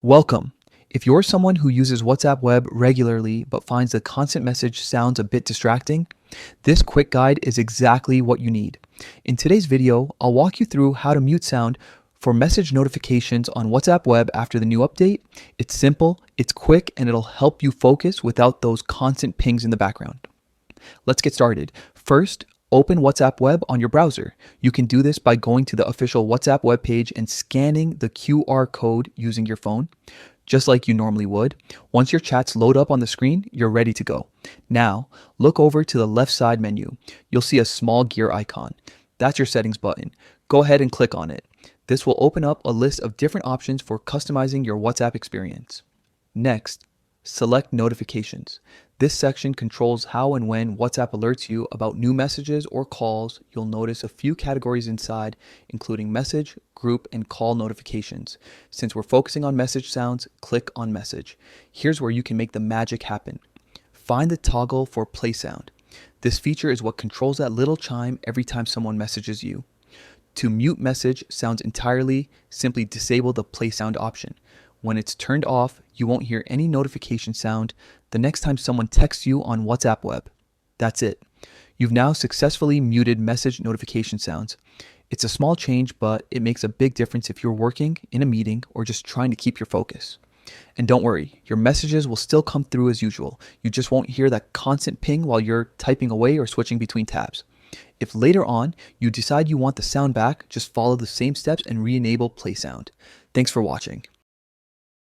Welcome. If you're someone who uses WhatsApp Web regularly but finds the constant message sounds a bit distracting, this quick guide is exactly what you need. In today's video, I'll walk you through how to mute sound for message notifications on WhatsApp Web after the new update. It's simple, it's quick, and it'll help you focus without those constant pings in the background. Let's get started. First, open WhatsApp Web on your browser. You can do this by going to the official WhatsApp web page and scanning the QR code using your phone, just like you normally would. Once your chats load up on the screen, you're ready to go. Now, look over to the left side menu. You'll see a small gear icon. That's your settings button. Go ahead and click on it. This will open up a list of different options for customizing your WhatsApp experience. Next, select notifications. This section controls how and when WhatsApp alerts you about new messages or calls. You'll notice a few categories inside, including message, group, and call notifications. Since we're focusing on message sounds, click on message. Here's where you can make the magic happen. Find the toggle for play sound. This feature is what controls that little chime every time someone messages you. To mute message sounds entirely, simply disable the play sound option. When it's turned off, you won't hear any notification sound the next time someone texts you on WhatsApp Web. That's it. You've now successfully muted message notification sounds. It's a small change, but it makes a big difference if you're working, in a meeting, or just trying to keep your focus. And don't worry, your messages will still come through as usual. You just won't hear that constant ping while you're typing away or switching between tabs. If later on you decide you want the sound back, just follow the same steps and re-enable play sound. Thanks for watching.